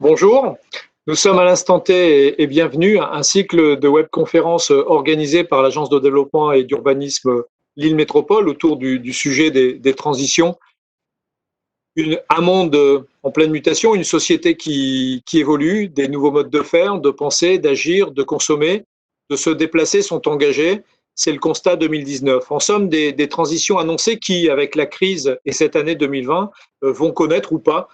Bonjour, nous sommes à l'instant T et bienvenue à un cycle de webconférences organisé par l'Agence de développement et d'urbanisme Lille Métropole autour du sujet des transitions. Un monde en pleine mutation, une société qui évolue, des nouveaux modes de faire, de penser, d'agir, de consommer, de se déplacer sont engagés. C'est le constat 2019. En somme, des transitions annoncées qui, avec la crise et cette année 2020, vont connaître ou pas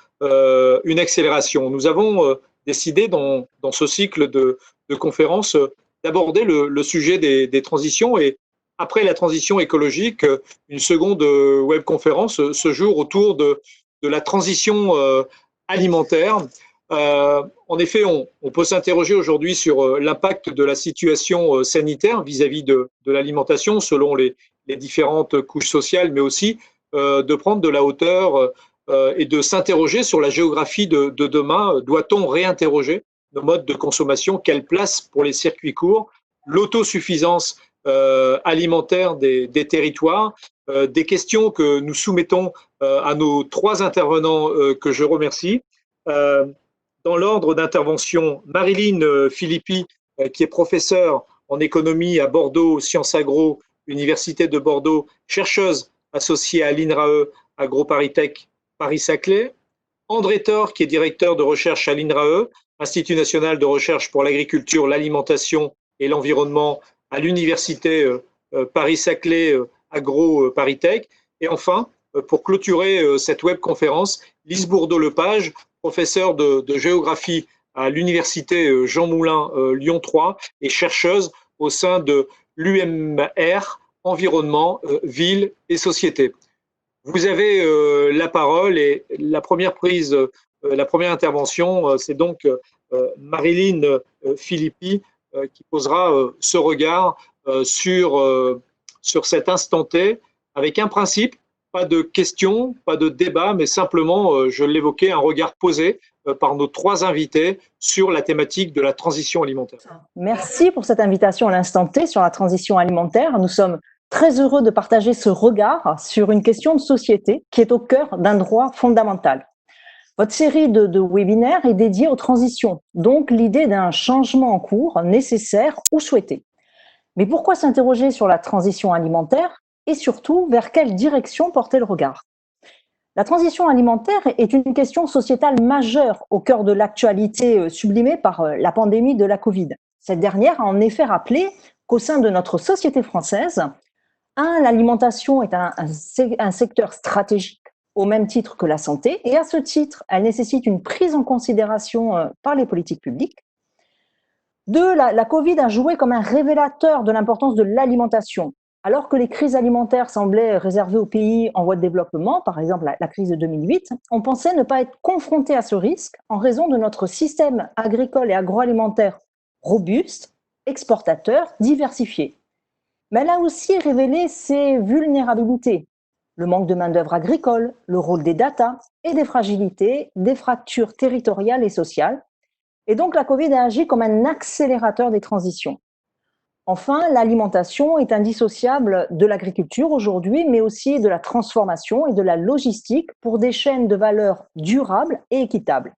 une accélération. Nous avons décidé dans ce cycle de conférences d'aborder le sujet des transitions et après la transition écologique, une seconde webconférence ce jour autour de la transition alimentaire. En effet, on peut s'interroger aujourd'hui sur l'impact de la situation sanitaire vis-à-vis de l'alimentation selon les différentes couches sociales, mais aussi de prendre de la hauteur et de s'interroger sur la géographie de demain. Doit-on réinterroger nos modes de consommation? Quelle place pour les circuits courts? L'autosuffisance alimentaire des territoires? Des questions que nous soumettons à nos trois intervenants que je remercie. Dans l'ordre d'intervention, Marilyn Filippi, qui est professeure en économie à Bordeaux, Sciences Agro, Université de Bordeaux, chercheuse associée à l'INRAE AgroParisTech Paris-Saclay. André Thor, qui est directeur de recherche à l'INRAE, Institut national de recherche pour l'agriculture, l'alimentation et l'environnement à l'Université Paris-Saclay AgroParisTech. Et enfin, pour clôturer cette webconférence, Lise Bourdeau-Lepage, professeure de géographie à l'Université Jean Moulin Lyon 3 et chercheuse au sein de l'UMR Environnement, Ville et Société. Vous avez la parole et la première la première intervention, c'est donc Marilyn Filippi qui posera ce regard sur cet instant T avec un principe, pas de questions, pas de débat, mais simplement, je l'évoquais, un regard posé par nos trois invités sur la thématique de la transition alimentaire. Merci pour cette invitation à l'instant T sur la transition alimentaire. Nous sommes très heureux de partager ce regard sur une question de société qui est au cœur d'un droit fondamental. Votre série de webinaires est dédiée aux transitions, donc l'idée d'un changement en cours nécessaire ou souhaité. Mais pourquoi s'interroger sur la transition alimentaire et surtout vers quelle direction porter le regard? La transition alimentaire est une question sociétale majeure au cœur de l'actualité sublimée par la pandémie de la Covid. Cette dernière a en effet rappelé qu'au sein de notre société française, l'alimentation est un secteur stratégique au même titre que la santé, et à ce titre, elle nécessite une prise en considération par les politiques publiques. Deux, la Covid a joué comme un révélateur de l'importance de l'alimentation. Alors que les crises alimentaires semblaient réservées aux pays en voie de développement, par exemple la crise de 2008, on pensait ne pas être confronté à ce risque en raison de notre système agricole et agroalimentaire robuste, exportateur, diversifié. Mais elle a aussi révélé ses vulnérabilités, le manque de main-d'œuvre agricole, le rôle des data et des fragilités, des fractures territoriales et sociales. Et donc la Covid a agi comme un accélérateur des transitions. Enfin, l'alimentation est indissociable de l'agriculture aujourd'hui, mais aussi de la transformation et de la logistique pour des chaînes de valeur durables et équitables.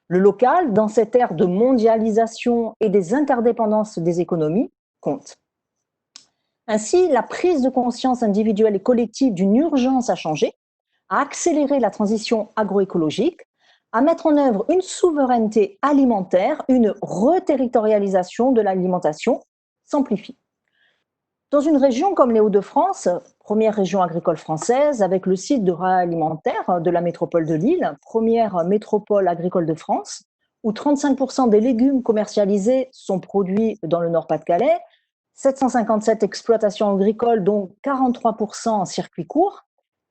Le local, dans cette ère de mondialisation et des interdépendances des économies, compte. Ainsi, la prise de conscience individuelle et collective d'une urgence à changer, à accélérer la transition agroécologique, à mettre en œuvre une souveraineté alimentaire, une reterritorialisation de l'alimentation s'amplifie. Dans une région comme les Hauts-de-France, première région agricole française, avec le site de réalimentaire de la métropole de Lille, première métropole agricole de France, où 35% des légumes commercialisés sont produits dans le Nord-Pas-de-Calais, 757 exploitations agricoles, dont 43% en circuit court,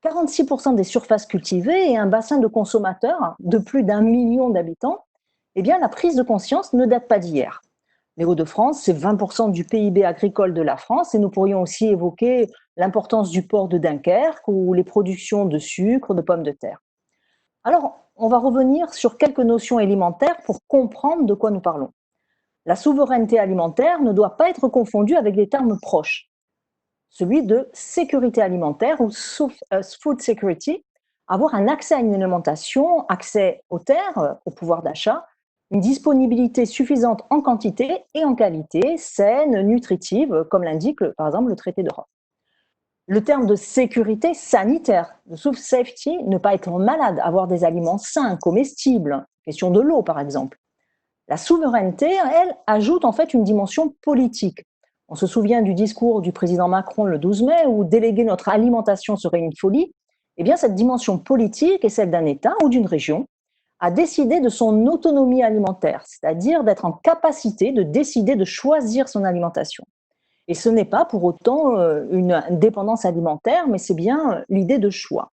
46% des surfaces cultivées et un bassin de consommateurs de plus d'1 million d'habitants, eh bien, la prise de conscience ne date pas d'hier. Les Hauts-de-France, c'est 20% du PIB agricole de la France et nous pourrions aussi évoquer l'importance du port de Dunkerque ou les productions de sucre, de pommes de terre. Alors, on va revenir sur quelques notions élémentaires pour comprendre de quoi nous parlons. La souveraineté alimentaire ne doit pas être confondue avec des termes proches. Celui de sécurité alimentaire ou food security, avoir un accès à une alimentation, accès aux terres, au pouvoir d'achat, une disponibilité suffisante en quantité et en qualité, saine, nutritive, comme l'indique par exemple le traité de Rome. Le terme de sécurité sanitaire, de food safety, ne pas être malade, avoir des aliments sains, comestibles, question de l'eau par exemple. La souveraineté, elle, ajoute en fait une dimension politique. On se souvient du discours du président Macron le 12 mai où déléguer notre alimentation serait une folie. Eh bien, cette dimension politique est celle d'un État ou d'une région à décider de son autonomie alimentaire, c'est-à-dire d'être en capacité de décider de choisir son alimentation. Et ce n'est pas pour autant une dépendance alimentaire, mais c'est bien l'idée de choix.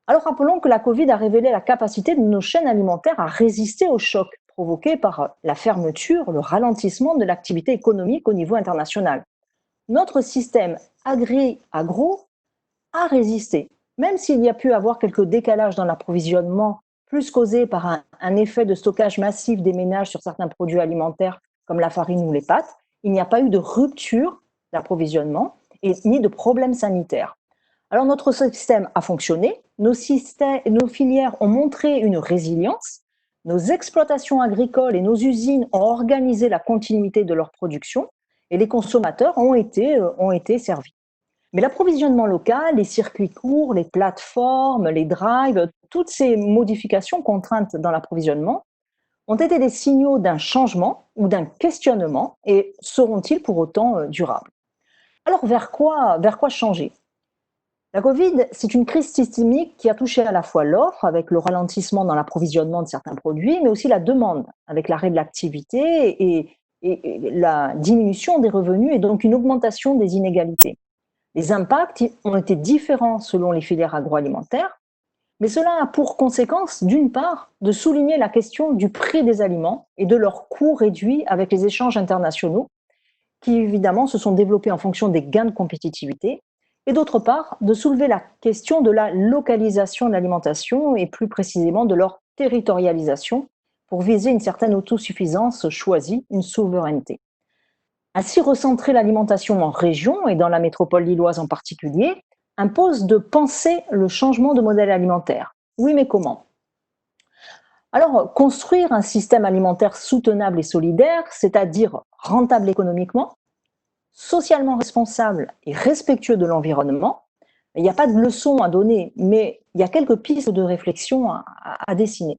Alors rappelons que la Covid a révélé la capacité de nos chaînes alimentaires à résister aux chocs provoqués par la fermeture, le ralentissement de l'activité économique au niveau international. Notre système agro a résisté, même s'il y a pu avoir quelques décalages dans l'approvisionnement, plus causés par un effet de stockage massif des ménages sur certains produits alimentaires comme la farine ou les pâtes, il n'y a pas eu de rupture d'approvisionnement ni de problème sanitaire. Alors notre système a fonctionné, nos filières ont montré une résilience, nos exploitations agricoles et nos usines ont organisé la continuité de leur production et les consommateurs ont été servis. Mais l'approvisionnement local, les circuits courts, les plateformes, les drives, toutes ces modifications contraintes dans l'approvisionnement ont été des signaux d'un changement ou d'un questionnement et seront-ils pour autant durables? Alors vers quoi changer? La Covid, c'est une crise systémique qui a touché à la fois l'offre, avec le ralentissement dans l'approvisionnement de certains produits, mais aussi la demande, avec l'arrêt de l'activité et la diminution des revenus et donc une augmentation des inégalités. Les impacts ont été différents selon les filières agroalimentaires, mais cela a pour conséquence, d'une part, de souligner la question du prix des aliments et de leur coût réduit avec les échanges internationaux, qui évidemment se sont développés en fonction des gains de compétitivité, et d'autre part, de soulever la question de la localisation de l'alimentation et plus précisément de leur territorialisation pour viser une certaine autosuffisance choisie, une souveraineté. Ainsi, recentrer l'alimentation en région et dans la métropole lilloise en particulier impose de penser le changement de modèle alimentaire. Oui, mais comment? Alors, construire un système alimentaire soutenable et solidaire, c'est-à-dire rentable économiquement, socialement responsable et respectueux de l'environnement, il n'y a pas de leçon à donner, mais il y a quelques pistes de réflexion à dessiner.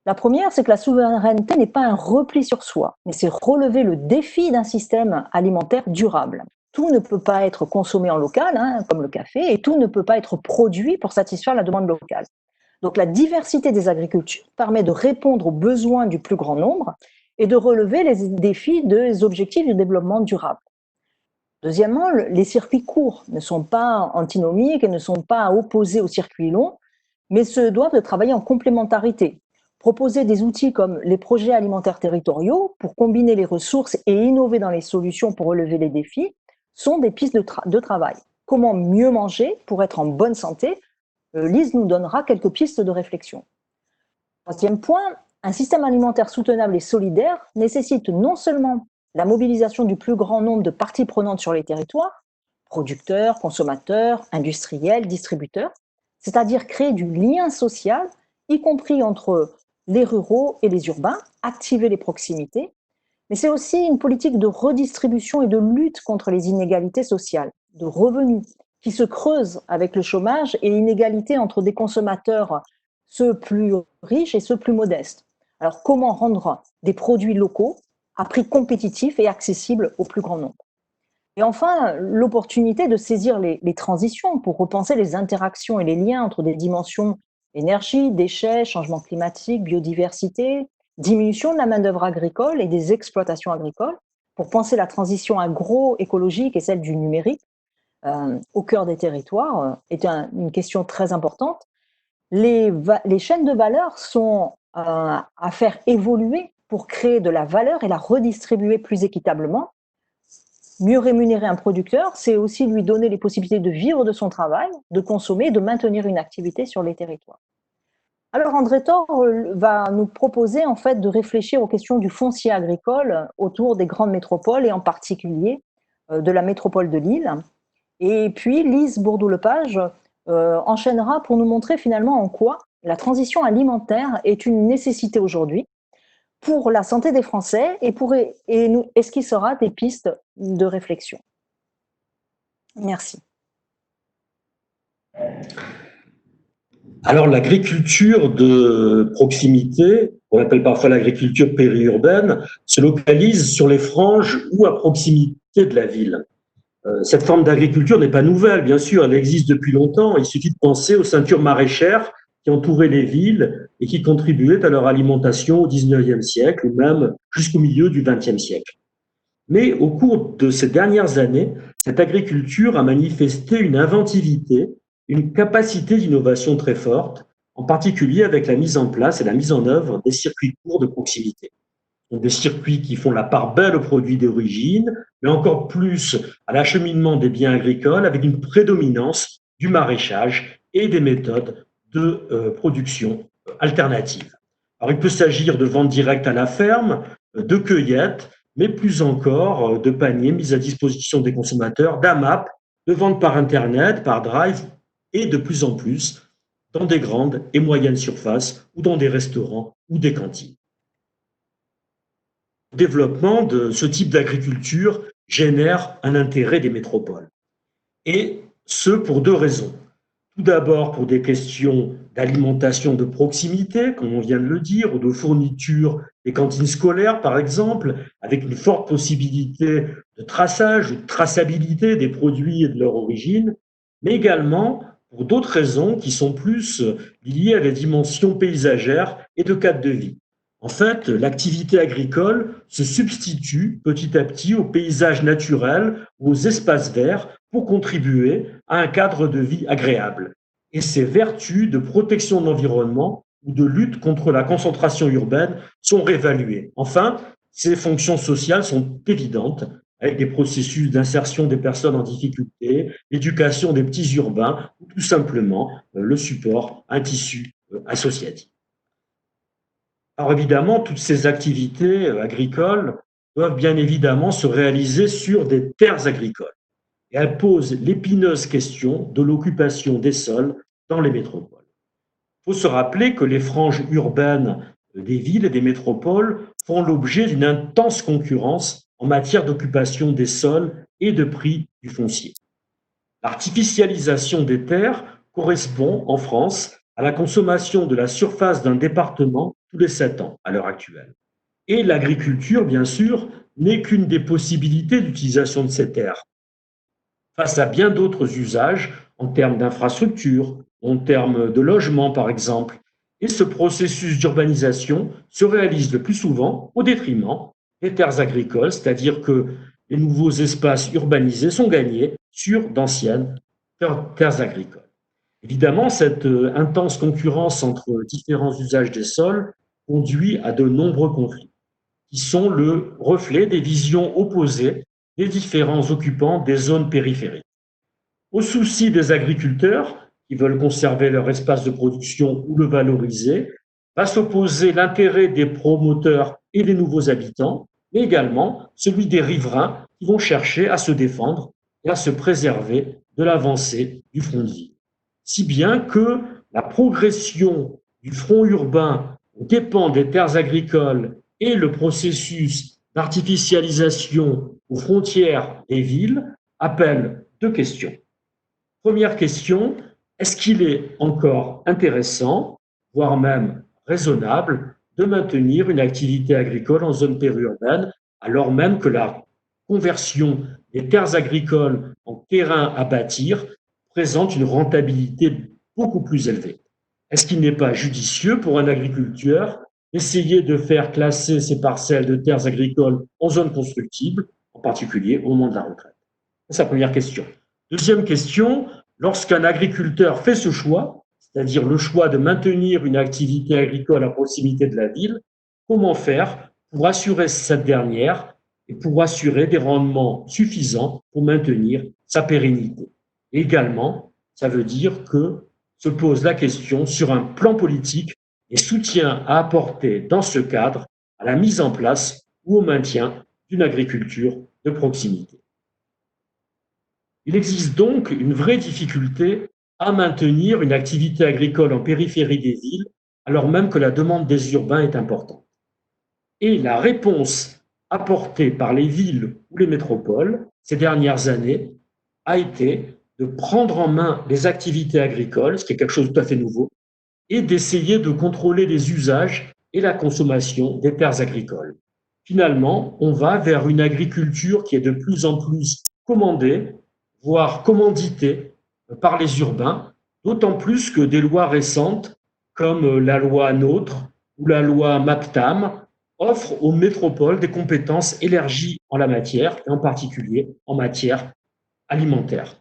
La première, c'est que la souveraineté n'est pas un repli sur soi, mais c'est relever le défi d'un système alimentaire durable. Tout ne peut pas être consommé en local, comme le café, et tout ne peut pas être produit pour satisfaire la demande locale. Donc la diversité des agricultures permet de répondre aux besoins du plus grand nombre et de relever les défis des objectifs du développement durable. Deuxièmement, les circuits courts ne sont pas antinomiques et ne sont pas opposés aux circuits longs, mais se doivent de travailler en complémentarité. Proposer des outils comme les projets alimentaires territoriaux pour combiner les ressources et innover dans les solutions pour relever les défis sont des pistes de travail. Comment mieux manger pour être en bonne santé? Lise nous donnera quelques pistes de réflexion. Troisième point, un système alimentaire soutenable et solidaire nécessite non seulement la mobilisation du plus grand nombre de parties prenantes sur les territoires, producteurs, consommateurs, industriels, distributeurs, c'est-à-dire créer du lien social, y compris entre les ruraux et les urbains, activer les proximités, mais c'est aussi une politique de redistribution et de lutte contre les inégalités sociales, de revenus, qui se creusent avec le chômage et l'inégalité entre des consommateurs, ceux plus riches et ceux plus modestes. Alors comment rendre des produits locaux à prix compétitifs et accessibles au plus grand nombre? Et enfin, l'opportunité de saisir les transitions pour repenser les interactions et les liens entre des dimensions énergie, déchets, changement climatique, biodiversité, diminution de la main-d'œuvre agricole et des exploitations agricoles, pour penser la transition agroécologique et celle du numérique au cœur des territoires est une question très importante. Les chaînes de valeur sont à faire évoluer pour créer de la valeur et la redistribuer plus équitablement. Mieux rémunérer un producteur, c'est aussi lui donner les possibilités de vivre de son travail, de consommer, de maintenir une activité sur les territoires. Alors André Thor va nous proposer en fait de réfléchir aux questions du foncier agricole autour des grandes métropoles et en particulier de la métropole de Lille. Et puis Lise Bourdoux-Lepage enchaînera pour nous montrer finalement en quoi la transition alimentaire est une nécessité aujourd'hui, pour la santé des Français et esquissera des pistes de réflexion. Merci. Alors, l'agriculture de proximité, on l'appelle parfois l'agriculture périurbaine, se localise sur les franges ou à proximité de la ville. Cette forme d'agriculture n'est pas nouvelle, bien sûr, elle existe depuis longtemps. Il suffit de penser aux ceintures maraîchères qui entouraient les villes et qui contribuaient à leur alimentation au XIXe siècle ou même jusqu'au milieu du XXe siècle. Mais au cours de ces dernières années, cette agriculture a manifesté une inventivité, une capacité d'innovation très forte, en particulier avec la mise en place et la mise en œuvre des circuits courts de proximité. Donc des circuits qui font la part belle aux produits d'origine, mais encore plus à l'acheminement des biens agricoles avec une prédominance du maraîchage et des méthodes de production alternatives. Alors, il peut s'agir de vente directe à la ferme, de cueillette, mais plus encore de paniers mis à disposition des consommateurs, d'AMAP, de vente par Internet, par Drive, et de plus en plus dans des grandes et moyennes surfaces ou dans des restaurants ou des cantines. Le développement de ce type d'agriculture génère un intérêt des métropoles. Et ce, pour deux raisons. Tout d'abord, pour des questions d'alimentation de proximité, comme on vient de le dire, ou de fourniture des cantines scolaires, par exemple, avec une forte possibilité de traçage ou de traçabilité des produits et de leur origine, mais également pour d'autres raisons qui sont plus liées à des dimensions paysagères et de cadre de vie. En fait, l'activité agricole se substitue petit à petit au paysage naturel ou aux espaces verts pour contribuer à un cadre de vie agréable. Et ses vertus de protection de l'environnement ou de lutte contre la concentration urbaine sont réévaluées. Enfin, ses fonctions sociales sont évidentes, avec des processus d'insertion des personnes en difficulté, l'éducation des petits urbains, ou tout simplement le support à un tissu associatif. Alors évidemment, toutes ces activités agricoles doivent bien évidemment se réaliser sur des terres agricoles. Et elles posent l'épineuse question de l'occupation des sols dans les métropoles. Il faut se rappeler que les franges urbaines des villes et des métropoles font l'objet d'une intense concurrence en matière d'occupation des sols et de prix du foncier. L'artificialisation des terres correspond en France à la consommation de la surface d'un département tous les 7 ans à l'heure actuelle. Et l'agriculture, bien sûr, n'est qu'une des possibilités d'utilisation de ces terres. Face à bien d'autres usages en termes d'infrastructures, en termes de logement par exemple, et ce processus d'urbanisation se réalise le plus souvent au détriment des terres agricoles, c'est-à-dire que les nouveaux espaces urbanisés sont gagnés sur d'anciennes terres agricoles. Évidemment, cette intense concurrence entre différents usages des sols conduit à de nombreux conflits, qui sont le reflet des visions opposées des différents occupants des zones périphériques. Au souci des agriculteurs, qui veulent conserver leur espace de production ou le valoriser, va s'opposer l'intérêt des promoteurs et des nouveaux habitants, mais également celui des riverains qui vont chercher à se défendre et à se préserver de l'avancée du front de ville. Si bien que la progression du front urbain dépend des terres agricoles et le processus d'artificialisation aux frontières des villes appelle deux questions. Première question, est-ce qu'il est encore intéressant, voire même raisonnable, de maintenir une activité agricole en zone périurbaine, alors même que la conversion des terres agricoles en terrains à bâtir présente une rentabilité beaucoup plus élevée? Est-ce qu'il n'est pas judicieux pour un agriculteur d'essayer de faire classer ses parcelles de terres agricoles en zone constructible, en particulier au moment de la retraite? C'est la première question. Deuxième question, lorsqu'un agriculteur fait ce choix, c'est-à-dire le choix de maintenir une activité agricole à proximité de la ville, comment faire pour assurer cette dernière et pour assurer des rendements suffisants pour maintenir sa pérennité? Et également, ça veut dire que se pose la question sur un plan politique et soutien à apporter dans ce cadre à la mise en place ou au maintien d'une agriculture de proximité. Il existe donc une vraie difficulté à maintenir une activité agricole en périphérie des villes, alors même que la demande des urbains est importante. Et la réponse apportée par les villes ou les métropoles ces dernières années a été de prendre en main les activités agricoles, ce qui est quelque chose de tout à fait nouveau, et d'essayer de contrôler les usages et la consommation des terres agricoles. Finalement, on va vers une agriculture qui est de plus en plus commandée, voire commanditée par les urbains, d'autant plus que des lois récentes, comme la loi NOTRe ou la loi MAPTAM, offrent aux métropoles des compétences élargies en la matière, et en particulier en matière alimentaire.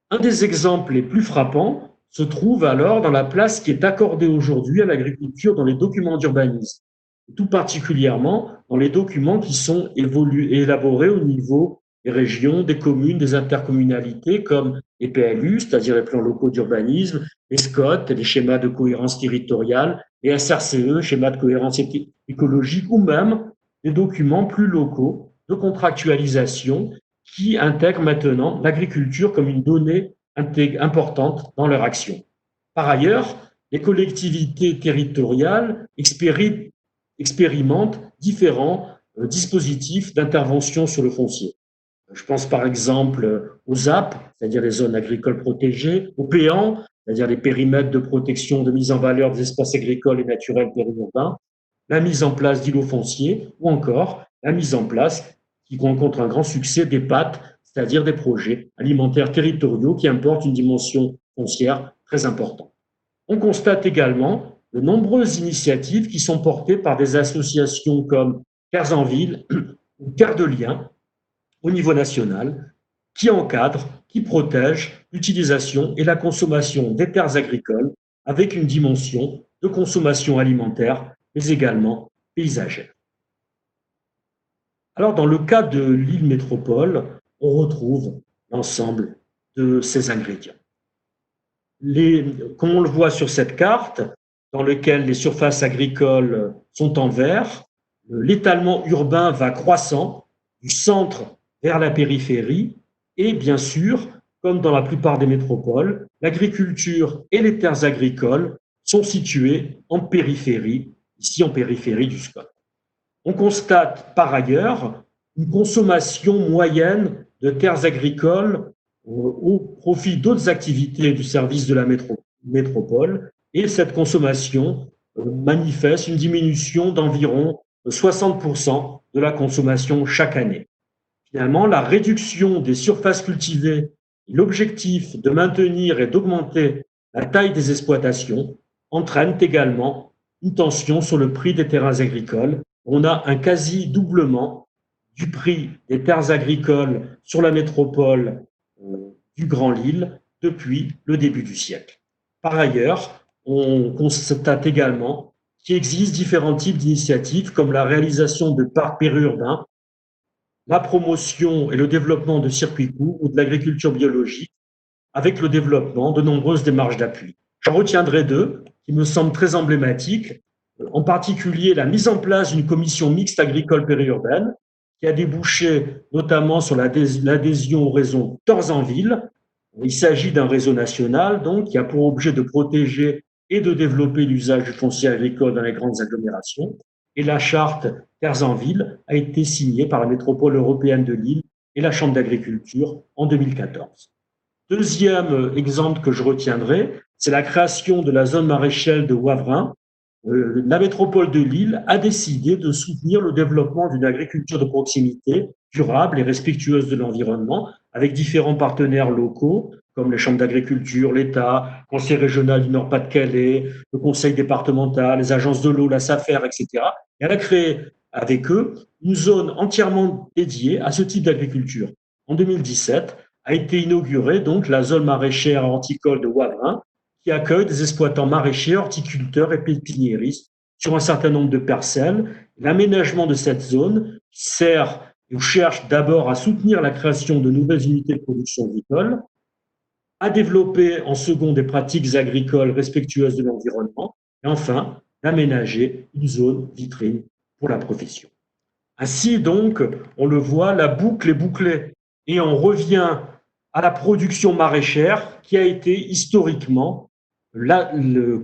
Un des exemples les plus frappants se trouve alors dans la place qui est accordée aujourd'hui à l'agriculture dans les documents d'urbanisme, tout particulièrement dans les documents qui sont élaborés au niveau des régions, des communes, des intercommunalités, comme les PLU, c'est-à-dire les plans locaux d'urbanisme, les SCOT, les schémas de cohérence territoriale, les SRCE, schémas de cohérence écologique, ou même des documents plus locaux de contractualisation qui intègrent maintenant l'agriculture comme une donnée importante dans leur action. Par ailleurs, les collectivités territoriales expérimentent différents dispositifs d'intervention sur le foncier. Je pense par exemple aux ZAP, c'est-à-dire les zones agricoles protégées, aux PEAN, c'est-à-dire les périmètres de protection de mise en valeur des espaces agricoles et naturels périurbains, la mise en place d'îlots fonciers ou encore la mise en place, qui rencontre un grand succès, des PAT, c'est-à-dire des projets alimentaires territoriaux qui importent une dimension foncière très importante. On constate également de nombreuses initiatives qui sont portées par des associations comme Terres en Ville ou Terres de Liens au niveau national, qui encadrent, qui protègent l'utilisation et la consommation des terres agricoles avec une dimension de consommation alimentaire, mais également paysagère. Alors, dans le cas de l'île métropole, on retrouve l'ensemble de ces ingrédients. Comme on le voit sur cette carte, dans laquelle les surfaces agricoles sont en vert, l'étalement urbain va croissant du centre vers la périphérie et bien sûr, comme dans la plupart des métropoles, l'agriculture et les terres agricoles sont situées en périphérie, ici en périphérie du SCOT. On constate par ailleurs une consommation moyenne de terres agricoles au profit d'autres activités du service de la métropole, et cette consommation manifeste une diminution d'environ 60% de la consommation chaque année. Finalement, la réduction des surfaces cultivées et l'objectif de maintenir et d'augmenter la taille des exploitations entraînent également une tension sur le prix des terrains agricoles. On a un quasi-doublement du prix des terres agricoles sur la métropole du Grand Lille depuis le début du siècle. Par ailleurs, on constate également qu'il existe différents types d'initiatives comme la réalisation de parcs périurbains, la promotion et le développement de circuits courts ou de l'agriculture biologique, avec le développement de nombreuses démarches d'appui. J'en retiendrai deux qui me semblent très emblématiques, en particulier la mise en place d'une commission mixte agricole périurbaine qui a débouché notamment sur l'adhésion au réseau Terres en Ville. Il s'agit d'un réseau national donc, qui a pour objet de protéger et de développer l'usage du foncier agricole dans les grandes agglomérations. Et la charte Terres en Ville a été signée par la métropole européenne de Lille et la Chambre d'agriculture en 2014. Deuxième exemple que je retiendrai, c'est la création de la zone maraîchère de Wavrin. La métropole de Lille a décidé de soutenir le développement d'une agriculture de proximité durable et respectueuse de l'environnement avec différents partenaires locaux comme les chambres d'agriculture, l'État, le Conseil régional du Nord-Pas-de-Calais, le Conseil départemental, les agences de l'eau, la SAFER, etc. Et elle a créé avec eux une zone entièrement dédiée à ce type d'agriculture. En 2017 a été inaugurée donc la zone maraîchère horticole de Wavrin, qui accueille des exploitants maraîchers, horticulteurs et pépiniéristes sur un certain nombre de parcelles. L'aménagement de cette zone sert ou cherche d'abord à soutenir la création de nouvelles unités de production agricole, à développer en second des pratiques agricoles respectueuses de l'environnement, et enfin d'aménager une zone vitrine pour la profession. Ainsi donc, on le voit, la boucle est bouclée et on revient à la production maraîchère qui a été historiquement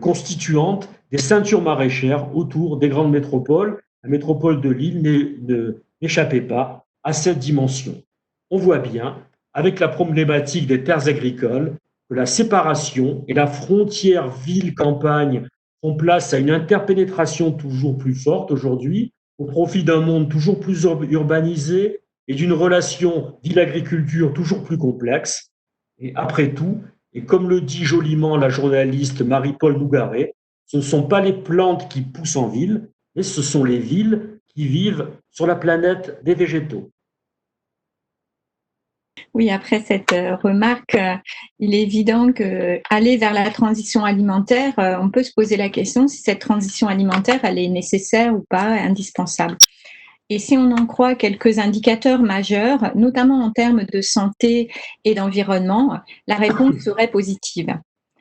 constituante des ceintures maraîchères autour des grandes métropoles, la métropole de Lille n'échappait pas à cette dimension. On voit bien, avec la problématique des terres agricoles, que la séparation et la frontière ville-campagne font place à une interpénétration toujours plus forte aujourd'hui, au profit d'un monde toujours plus urbanisé et d'une relation ville-agriculture toujours plus complexe. Et après tout, et comme le dit joliment la journaliste Marie-Paule Nougaret, ce ne sont pas les plantes qui poussent en ville, mais ce sont les villes qui vivent sur la planète des végétaux. Oui, après cette remarque, il est évident qu'aller vers la transition alimentaire, on peut se poser la question si cette transition alimentaire, elle est nécessaire ou pas, indispensable. Et si on en croit quelques indicateurs majeurs, notamment en termes de santé et d'environnement, la réponse serait positive.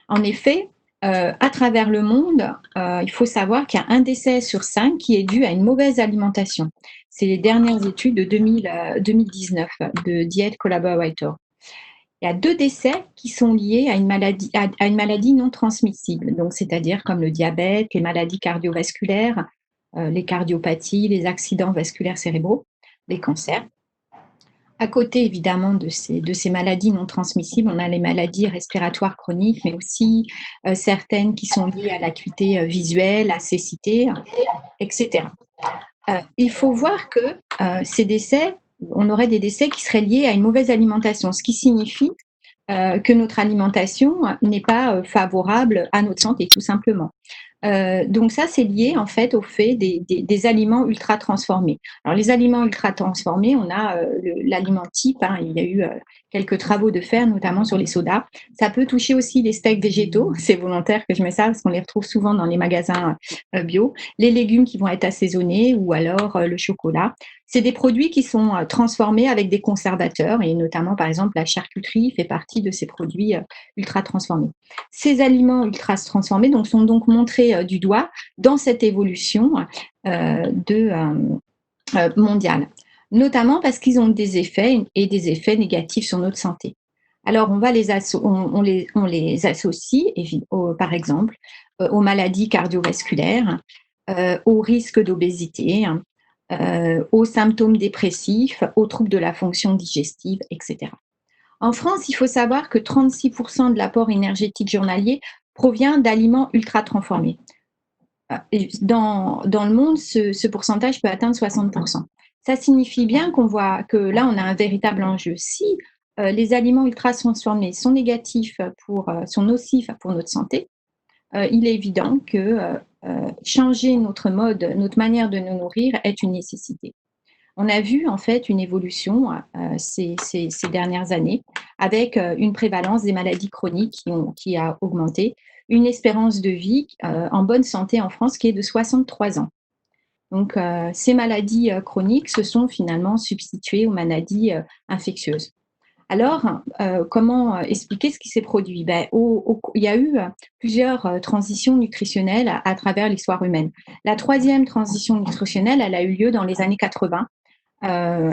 En effet, à travers le monde, il faut savoir qu'il y a 1 décès sur 5 qui est dû à une mauvaise alimentation. C'est les dernières études de 2019 de Diet Collaborator. Il y a 2 décès qui sont liés à une maladie non transmissible, donc c'est-à-dire comme le diabète, les maladies cardiovasculaires, les cardiopathies, les accidents vasculaires cérébraux, les cancers. À côté, évidemment, de ces maladies non transmissibles, on a les maladies respiratoires chroniques, mais aussi certaines qui sont liées à l'acuité visuelle, à cécité, etc. Il faut voir que ces décès, on aurait des décès qui seraient liés à une mauvaise alimentation, ce qui signifie que notre alimentation n'est pas favorable à notre santé, tout simplement. Donc ça, c'est lié en fait au fait des aliments ultra transformés. Alors les aliments ultra transformés, on a l'aliment type, hein, il y a eu quelques travaux de faire, notamment sur les sodas. Ça peut toucher aussi les steaks végétaux, c'est volontaire que je mets ça parce qu'on les retrouve souvent dans les magasins bio, les légumes qui vont être assaisonnés ou alors le chocolat. C'est des produits qui sont transformés avec des conservateurs et notamment, par exemple, la charcuterie fait partie de ces produits ultra transformés. Ces aliments ultra transformés sont donc montrés du doigt dans cette évolution mondiale, notamment parce qu'ils ont des effets et des effets négatifs sur notre santé. Alors, on les associe, par exemple, aux maladies cardiovasculaires, aux risques d'obésité, aux symptômes dépressifs, aux troubles de la fonction digestive, etc. En France, il faut savoir que 36% de l'apport énergétique journalier provient d'aliments ultra transformés. Dans le monde, ce pourcentage peut atteindre 60%. Ça signifie bien qu'on voit que là, on a un véritable enjeu. Si les aliments ultra transformés sont sont nocifs pour notre santé, il est évident que changer notre manière de nous nourrir est une nécessité. On a vu en fait une évolution ces dernières années avec une prévalence des maladies chroniques qui a augmenté, une espérance de vie en bonne santé en France qui est de 63 ans. Donc ces maladies chroniques se sont finalement substituées aux maladies infectieuses. Alors, comment expliquer ce qui s'est produit? Il y a eu plusieurs transitions nutritionnelles à travers l'histoire humaine. La 3e transition nutritionnelle, elle a eu lieu dans les années 80.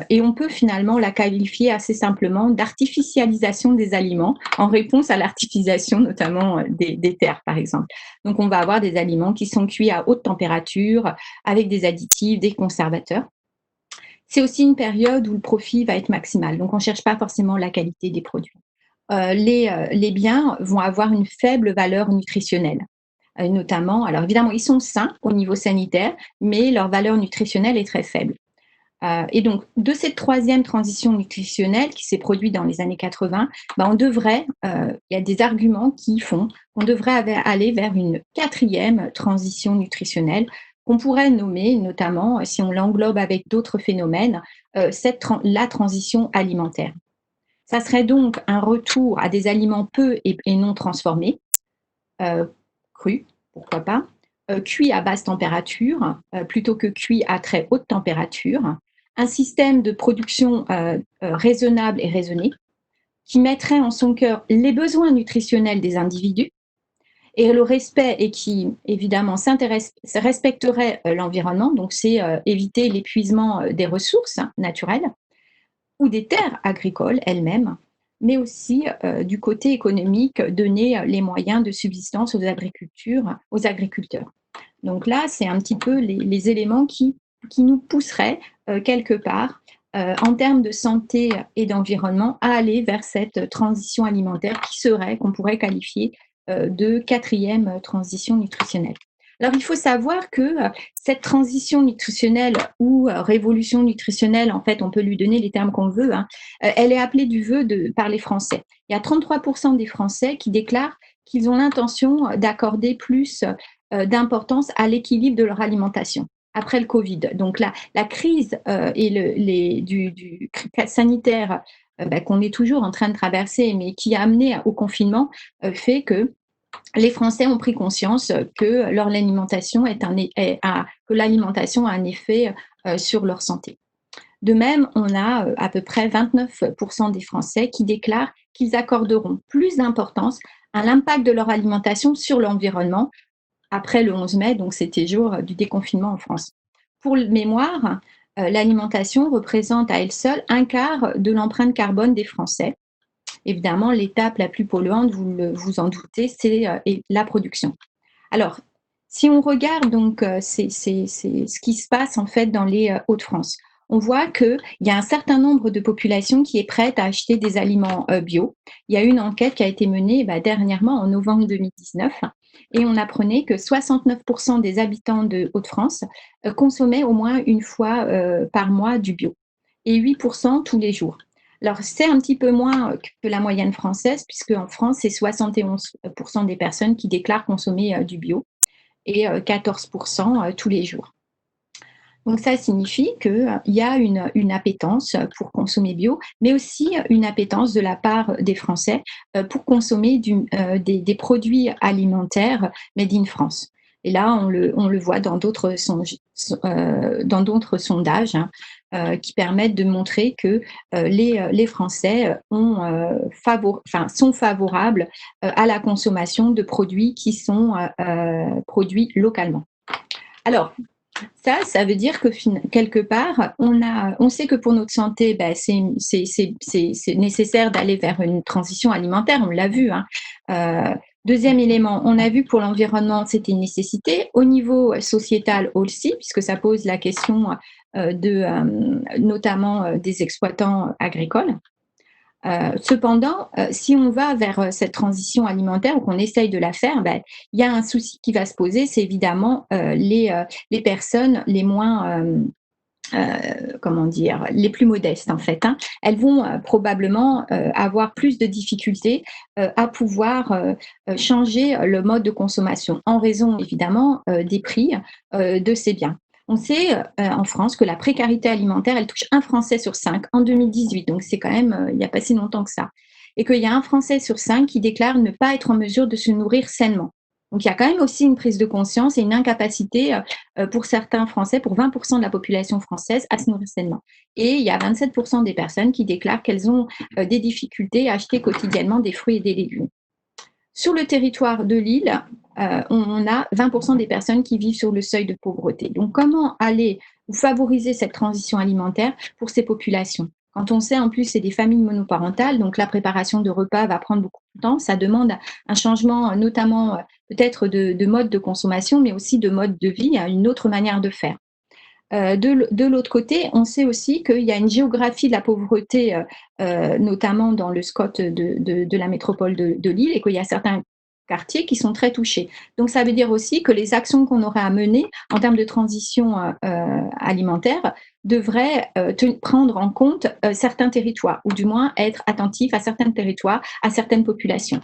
Et on peut finalement la qualifier assez simplement d'artificialisation des aliments en réponse à l'artificialisation notamment des terres, par exemple. Donc, on va avoir des aliments qui sont cuits à haute température avec des additifs, des conservateurs. C'est aussi une période où le profit va être maximal, donc on ne cherche pas forcément la qualité des produits. Les biens vont avoir une faible valeur nutritionnelle, notamment, alors évidemment, ils sont sains au niveau sanitaire, mais leur valeur nutritionnelle est très faible. Et donc, de cette 3e transition nutritionnelle qui s'est produite dans les années 80, il y a des arguments qui font qu'on devrait aller vers une 4e transition nutritionnelle qu'on pourrait nommer, notamment, si on l'englobe avec d'autres phénomènes, la transition alimentaire. Ça serait donc un retour à des aliments peu et non transformés, crus, pourquoi pas, cuits à basse température, plutôt que cuits à très haute température, un système de production raisonnable et raisonné, qui mettrait en son cœur les besoins nutritionnels des individus, et le respect et qui, évidemment, respecterait l'environnement, donc c'est éviter l'épuisement des ressources naturelles ou des terres agricoles elles-mêmes, mais aussi du côté économique, donner les moyens de subsistance aux agriculteurs. Donc là, c'est un petit peu les éléments qui qui nous pousserait quelque part en termes de santé et d'environnement à aller vers cette transition alimentaire qu'on pourrait qualifier de 4e transition nutritionnelle. Alors, il faut savoir que cette transition nutritionnelle ou révolution nutritionnelle, en fait, on peut lui donner les termes qu'on veut, elle est appelée du vœu par les Français. Il y a 33% des Français qui déclarent qu'ils ont l'intention d'accorder plus d'importance à l'équilibre de leur alimentation après le Covid. Donc, la crise du sanitaire qu'on est toujours en train de traverser, mais qui a amené au confinement, fait que les Français ont pris conscience que l'alimentation a un effet sur leur santé. De même, on a à peu près 29% des Français qui déclarent qu'ils accorderont plus d'importance à l'impact de leur alimentation sur l'environnement après le 11 mai, donc c'était jour du déconfinement en France. Pour le mémoire, l'alimentation représente à elle seule un quart de l'empreinte carbone des Français. Évidemment, l'étape la plus polluante, vous en doutez, c'est la production. Alors, si on regarde donc ce qui se passe en fait dans les Hauts-de-France, on voit qu'il y a un certain nombre de populations qui est prête à acheter des aliments bio. Il y a une enquête qui a été menée dernièrement en novembre 2019 et on apprenait que 69% des habitants de Hauts-de-France consommaient au moins une fois par mois du bio et 8% tous les jours. Alors, c'est un petit peu moins que la moyenne française, puisque en France, c'est 71% des personnes qui déclarent consommer du bio et 14% tous les jours. Donc, ça signifie qu'il y a une appétence pour consommer bio, mais aussi une appétence de la part des Français pour consommer des produits alimentaires made in France. Et là, on le voit dans d'autres sondages qui permettent de montrer que les Français sont favorables à la consommation de produits qui sont produits localement. Alors, ça veut dire que quelque part, on sait que pour notre santé, c'est nécessaire d'aller vers une transition alimentaire, on l'a vu. Deuxième élément, on a vu que pour l'environnement, c'était une nécessité. Au niveau sociétal aussi, puisque ça pose la question notamment des exploitants agricoles. Cependant, si on va vers cette transition alimentaire ou qu'on essaye de la faire, il y a un souci qui va se poser, c'est évidemment les personnes les moins, les plus modestes en fait. Elles vont probablement avoir plus de difficultés à pouvoir changer le mode de consommation en raison évidemment des prix de ces biens. On sait en France que la précarité alimentaire, elle touche un Français sur 5 en 2018, donc c'est quand même, il n'y a pas si longtemps que ça. Et qu'il y a un Français sur 5 qui déclare ne pas être en mesure de se nourrir sainement. Donc il y a quand même aussi une prise de conscience et une incapacité pour certains Français, pour 20% de la population française, à se nourrir sainement. Et il y a 27% des personnes qui déclarent qu'elles ont des difficultés à acheter quotidiennement des fruits et des légumes. Sur le territoire de l'île, on a 20% des personnes qui vivent sur le seuil de pauvreté. Donc, comment aller ou favoriser cette transition alimentaire pour ces populations? Quand on sait en plus c'est des familles monoparentales, donc la préparation de repas va prendre beaucoup de temps, ça demande un changement notamment peut-être de mode de consommation, mais aussi de mode de vie, une autre manière de faire. De l'autre côté, on sait aussi qu'il y a une géographie de la pauvreté, notamment dans le SCOT de la métropole de Lille, et qu'il y a certains quartiers qui sont très touchés. Donc, ça veut dire aussi que les actions qu'on aurait à mener en termes de transition alimentaire devraient prendre en compte certains territoires, ou du moins être attentifs à certains territoires, à certaines populations.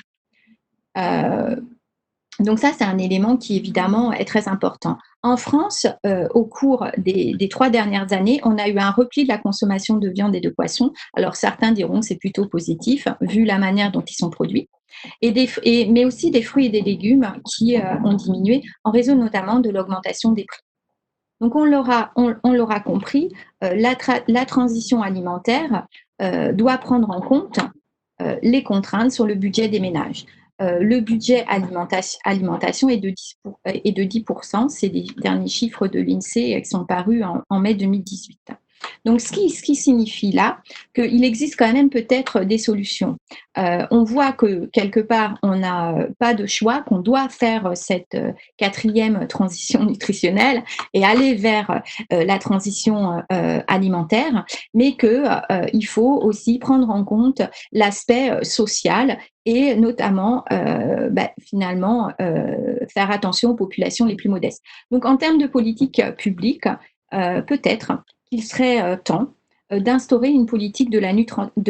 Donc ça, c'est un élément qui, évidemment, est très important. En France, au cours des 3 dernières années, on a eu un repli de la consommation de viande et de poisson. Alors, certains diront que c'est plutôt positif, vu la manière dont ils sont produits, mais aussi des fruits et des légumes qui ont diminué en raison notamment de l'augmentation des prix. Donc, on l'aura compris, la transition alimentaire doit prendre en compte les contraintes sur le budget des ménages. Le budget alimentation est de 10%, c'est les derniers chiffres de l'INSEE qui sont parus en mai 2018. Donc, ce qui signifie là qu'il existe quand même peut-être des solutions. On voit que quelque part, on n'a pas de choix, qu'on doit faire cette quatrième transition nutritionnelle et aller vers la transition alimentaire, mais qu'il faut aussi prendre en compte l'aspect social et notamment, finalement, faire attention aux populations les plus modestes. Donc, en termes de politique publique, peut-être qu'il serait temps d'instaurer une politique de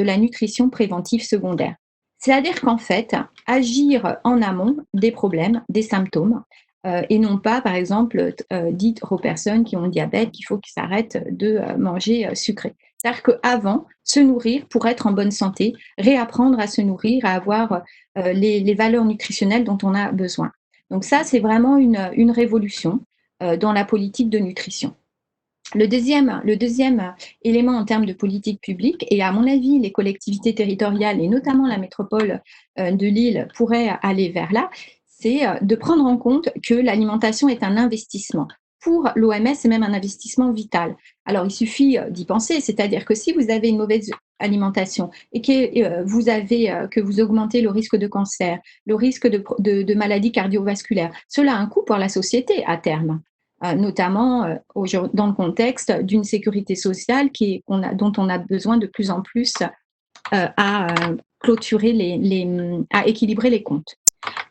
la nutrition préventive secondaire. C'est-à-dire qu'en fait, agir en amont des problèmes, des symptômes, et non pas, par exemple, dire aux personnes qui ont le diabète qu'il faut qu'ils arrêtent de manger sucré. C'est-à-dire qu'avant, se nourrir pour être en bonne santé, réapprendre à se nourrir, à avoir les valeurs nutritionnelles dont on a besoin. Donc ça, c'est vraiment une révolution dans la politique de nutrition. Le deuxième élément en termes de politique publique, et à mon avis, les collectivités territoriales, et notamment la métropole de Lille, pourraient aller vers là, c'est de prendre en compte que l'alimentation est un investissement. Pour l'OMS, c'est même un investissement vital. Alors, il suffit d'y penser, c'est-à-dire que si vous avez une mauvaise alimentation et que vous augmentez le risque de cancer, le risque de maladies cardiovasculaires, cela a un coût pour la société à terme. Notamment dans le contexte d'une sécurité sociale dont on a besoin de plus en plus à clôturer à équilibrer les comptes.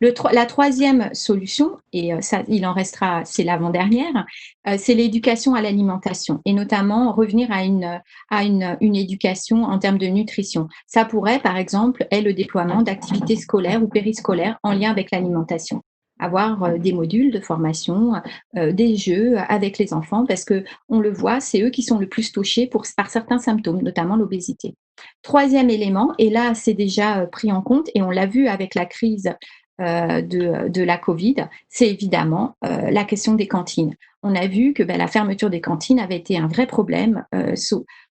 La troisième solution, et ça, il en restera, c'est l'avant-dernière, c'est l'éducation à l'alimentation, et notamment revenir à une éducation en termes de nutrition. Ça pourrait, par exemple, être le déploiement d'activités scolaires ou périscolaires en lien avec l'alimentation. Avoir des modules de formation, des jeux avec les enfants, parce que on le voit, c'est eux qui sont le plus touchés par certains symptômes, notamment l'obésité. Troisième élément, et là c'est déjà pris en compte, et on l'a vu avec la crise de la Covid, c'est évidemment la question des cantines. On a vu que la fermeture des cantines avait été un vrai problème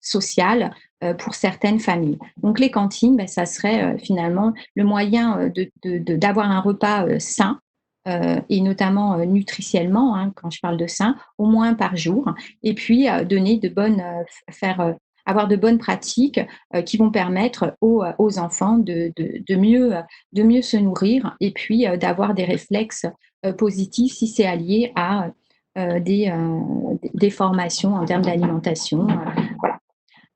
social pour certaines familles. Donc les cantines, ça serait finalement le moyen d'avoir un repas sain, et notamment nutritionnellement, hein, quand je parle de sain, au moins par jour, et puis donner avoir de bonnes pratiques qui vont permettre aux enfants de mieux se nourrir, et puis d'avoir des réflexes positifs si c'est allié à des formations en termes d'alimentation. Voilà.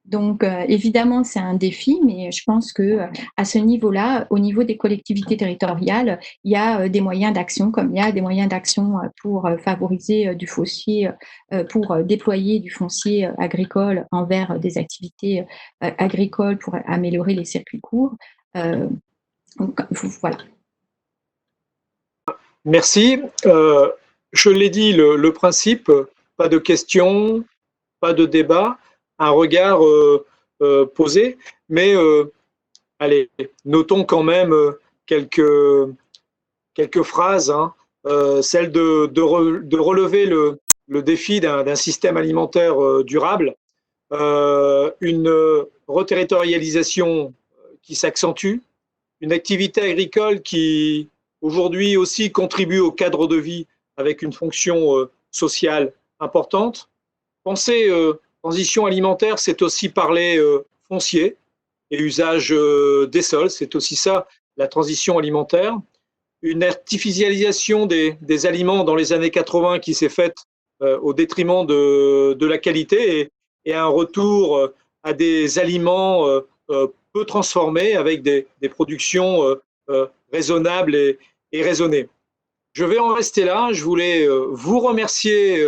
Donc, évidemment, c'est un défi, mais je pense que à ce niveau-là, au niveau des collectivités territoriales, il y a des moyens d'action, comme il y a des moyens d'action pour favoriser du foncier, pour déployer du foncier agricole envers des activités agricoles pour améliorer les circuits courts. Donc, voilà. Merci. Je l'ai dit, le principe, pas de questions, pas de débat, un regard posé, mais allez, notons quand même quelques phrases, hein, celle de relever le défi d'un système alimentaire durable, une reterritorialisation qui s'accentue, une activité agricole qui aujourd'hui aussi contribue au cadre de vie avec une fonction sociale importante. Penser transition alimentaire, c'est aussi parler foncier et usage des sols, c'est aussi ça la transition alimentaire. Une artificialisation des aliments dans les années 80 qui s'est faite au détriment de la qualité, et un retour à des aliments peu transformés avec des productions raisonnables et raisonnées. Je vais en rester là. Je voulais vous remercier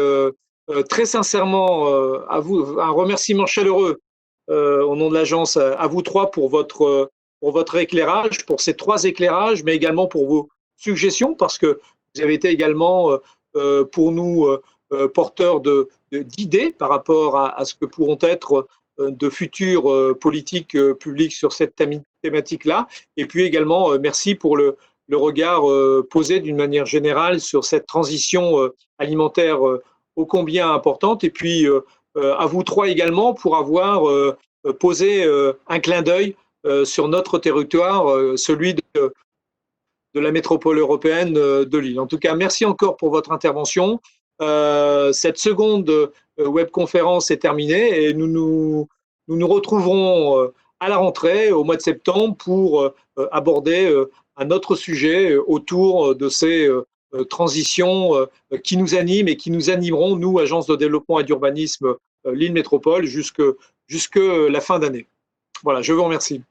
très sincèrement, à vous, un remerciement chaleureux au nom de l'agence à vous trois pour votre éclairage, pour ces trois éclairages, mais également pour vos suggestions, parce que vous avez été également pour nous porteurs d'idées par rapport à ce que pourront être de futures politiques publiques sur cette thématique-là. Et puis également, merci pour le regard posé d'une manière générale sur cette transition alimentaire ô combien importante. Et puis, à vous trois également pour avoir posé un clin d'œil sur notre territoire, celui de la métropole européenne de Lille. En tout cas, merci encore pour votre intervention. Cette seconde webconférence est terminée et nous nous retrouverons à la rentrée au mois de septembre pour aborder un autre sujet autour de ces transitions qui nous animent et qui nous animeront, nous, Agence de développement et d'urbanisme Lille Métropole, jusque la fin d'année. Voilà, je vous remercie.